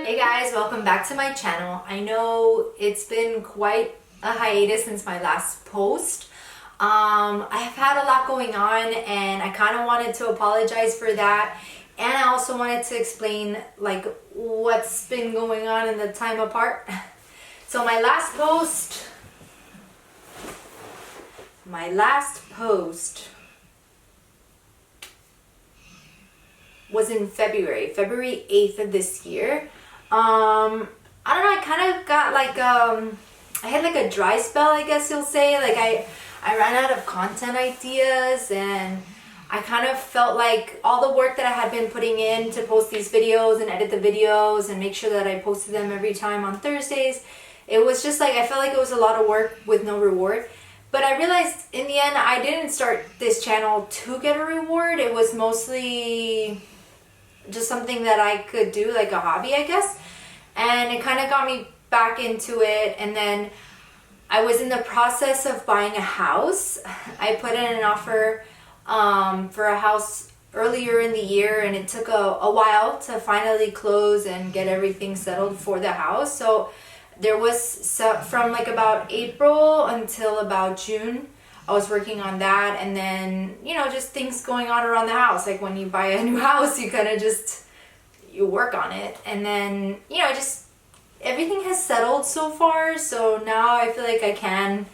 Hey guys, welcome back to my channel. I know it's been quite a hiatus since my last post. I've had a lot going on and I kind of wanted to apologize for that, and I also wanted to explain like what's been going on in the time apart. So my last post was in February 8th of this year. I don't know, I kind of got like I had like a dry spell, I guess you'll say. Like I ran out of content ideas, and I kind of felt like all the work that I had been putting in to post these videos and edit the videos and make sure that I posted them every time on Thursdays, it was just like I felt like it was a lot of work with no reward. But I realized in the end I didn't start this channel to get a reward. It was mostly just something that I could do, like a hobby, I guess. And it kind of got me back into it. And then I was in the process of buying a house. I put in an offer for a house earlier in the year, and it took a while to finally close and get everything settled for the house. So there was from like about April until about June, I was working on that. And then, you know, just things going on around the house. Like when you buy a new house, you kind of you work on it. And then, you know, just everything has settled so far. So now I feel like I can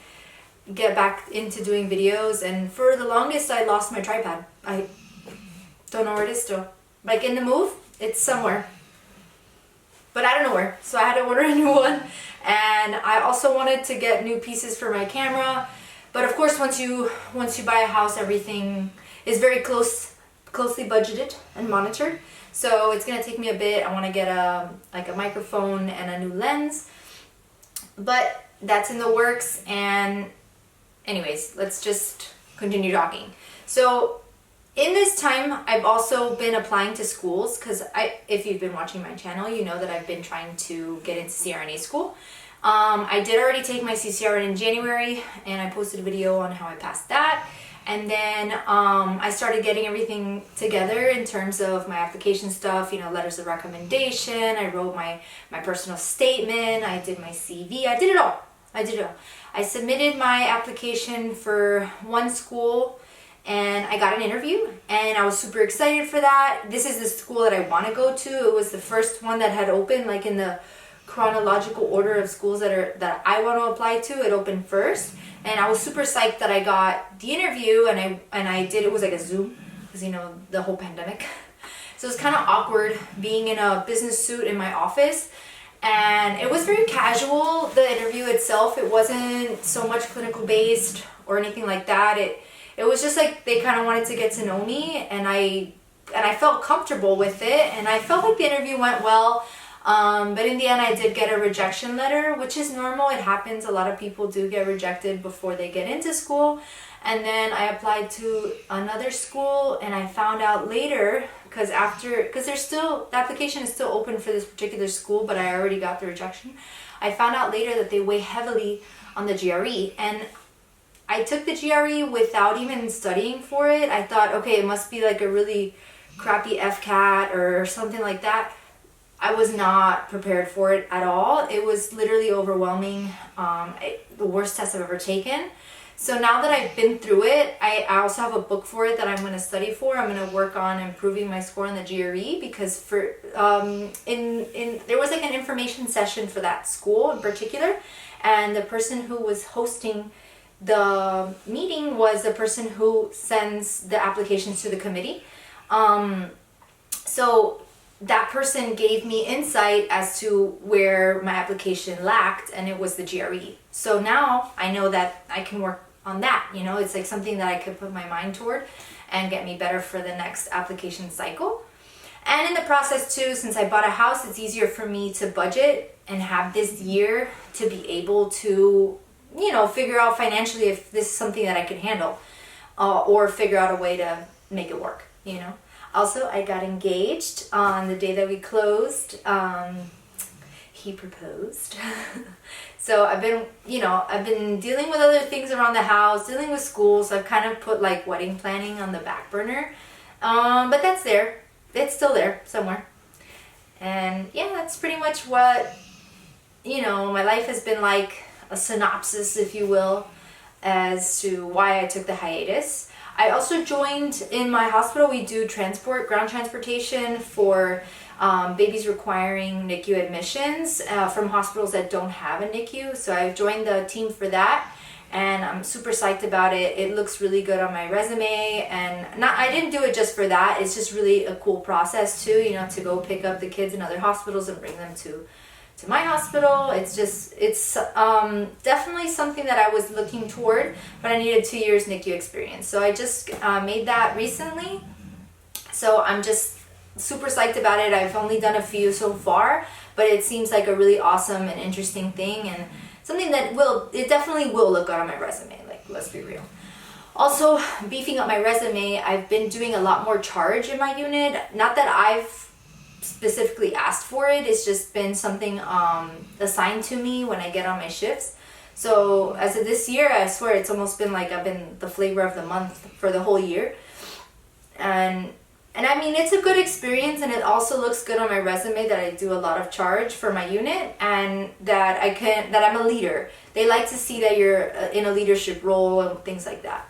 get back into doing videos. And for the longest, I lost my tripod. I don't know where it is still. Like in the move, it's somewhere, but I don't know where. So I had to order a new one. And I also wanted to get new pieces for my camera. But of course, once you buy a house, everything is very closely budgeted and monitored. So it's gonna take me a bit. I want to get a microphone and a new lens, but that's in the works. And anyways, let's just continue talking. So in this time, I've also been applying to schools, because if you've been watching my channel, you know that I've been trying to get into CRNA school. I did already take my CCRN in January, and I posted a video on how I passed that. And then I started getting everything together in terms of my application stuff, you know, letters of recommendation. I wrote my personal statement. I did my CV. I did it all. I submitted my application for one school, and I got an interview, and I was super excited for that. This is the school that I want to go to. It was the first one that had opened, like in the chronological order of schools that I want to apply to. It opened first, and I was super psyched that I got the interview. And I did. It was like a Zoom, because you know, the whole pandemic. So it was kind of awkward being in a business suit in my office, and it was very casual. The interview itself, it wasn't so much clinical based or anything like that. It was just like they kind of wanted to get to know me, and I felt comfortable with it, and I felt like the interview went well. But in the end, I did get a rejection letter, which is normal. It happens. A lot of people do get rejected before they get into school. And then I applied to another school, and I found out later, because the application is still open for this particular school, but I already got the rejection. I found out later that they weigh heavily on the GRE, and I took the GRE without even studying for it. I thought, okay, it must be like a really crappy FCAT or something like that. I was not prepared for it at all. It was literally overwhelming. The worst test I've ever taken. So now that I've been through it, I also have a book for it that I'm going to study for. I'm going to work on improving my score on the GRE, because there was like an information session for that school in particular, and the person who was hosting the meeting was the person who sends the applications to the committee. So that person gave me insight as to where my application lacked, and it was the GRE. So now I know that I can work on that. You know, it's like something that I could put my mind toward and get me better for the next application cycle. And in the process too, since I bought a house, it's easier for me to budget and have this year to be able to, you know, figure out financially if this is something that I can handle, or figure out a way to make it work, you know. Also, I got engaged on the day that we closed. He proposed. So I've been dealing with other things around the house, dealing with school. So I've kind of put like wedding planning on the back burner. But that's there. It's still there somewhere. And yeah, that's pretty much what, my life has been like, a synopsis, if you will, as to why I took the hiatus. I also joined, in my hospital, we do ground transportation for babies requiring NICU admissions from hospitals that don't have a NICU. So I joined the team for that, and I'm super psyched about it. It looks really good on my resume, and I didn't do it just for that. It's just really a cool process too, to go pick up the kids in other hospitals and bring them to my hospital. It's definitely something that I was looking toward, but I needed 2 years NICU experience. So I just made that recently. So I'm just super psyched about it. I've only done a few so far, but it seems like a really awesome and interesting thing, and something that it definitely will look good on my resume. Like, let's be real. Also, beefing up my resume, I've been doing a lot more charge in my unit. Not that I've specifically asked for it, it's just been something assigned to me when I get on my shifts. So as of this year, I swear it's almost been like I've been the flavor of the month for the whole year. And I mean, it's a good experience, and it also looks good on my resume that I do a lot of charge for my unit, and that I'm a leader. They like to see that you're in a leadership role and things like that.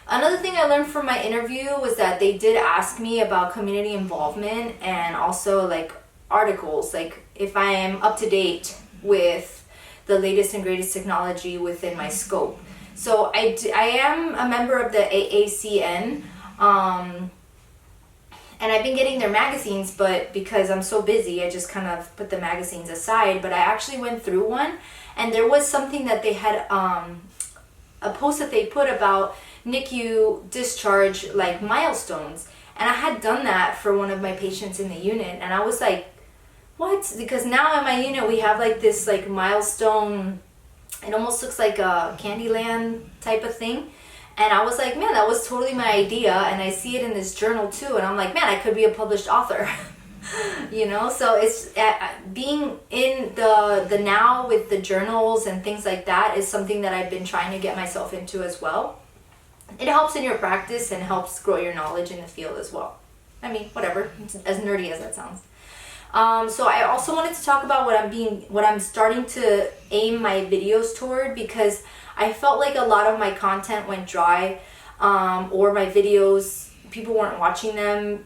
Another thing I learned from my interview was that they did ask me about community involvement, and also like articles, like if I am up to date with the latest and greatest technology within my scope. So I am a member of the AACN, and I've been getting their magazines, but because I'm so busy, I just kind of put the magazines aside. But I actually went through one, and there was something that they had, a post that they put about NICU discharge, like milestones. And I had done that for one of my patients in the unit, and I was like, what? Because now in my unit we have like this like milestone, it almost looks like a Candyland type of thing. And I was like, man, that was totally my idea, and I see it in this journal too, and I'm like, man, I could be a published author. So it's being in the now with the journals and things like that is something that I've been trying to get myself into as well. It helps in your practice and helps grow your knowledge in the field as well. I mean, whatever, as nerdy as that sounds. So I also wanted to talk about what I'm starting to aim my videos toward, because I felt like a lot of my content went dry, or my videos, people weren't watching them,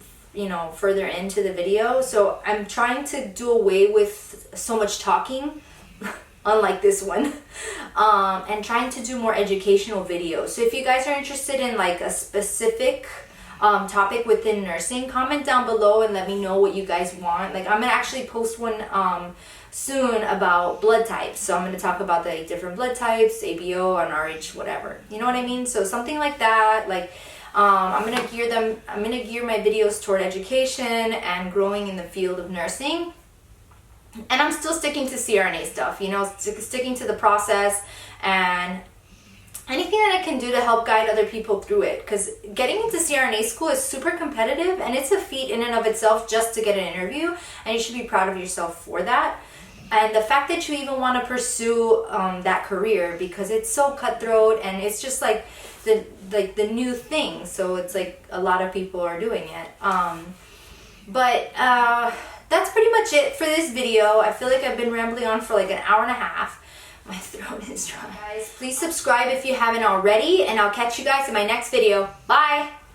further into the video. So I'm trying to do away with so much talking, unlike this one, and trying to do more educational videos. So if you guys are interested in like a specific topic within nursing, comment down below and let me know what you guys want. Like, I'm gonna actually post one soon about blood types. So I'm gonna talk about the different blood types, ABO and RH, whatever. You know what I mean? So something like that. Like, I'm gonna gear my videos toward education and growing in the field of nursing. And I'm still sticking to CRNA stuff, sticking to the process and anything that I can do to help guide other people through it. Because getting into CRNA school is super competitive, and it's a feat in and of itself just to get an interview, and you should be proud of yourself for that. And the fact that you even want to pursue that career, because it's so cutthroat and it's just like the new thing. So it's like a lot of people are doing it. But that's pretty much it for this video. I feel like I've been rambling on for like an hour and a half. My throat is dry. Guys, please subscribe if you haven't already, and I'll catch you guys in my next video. Bye!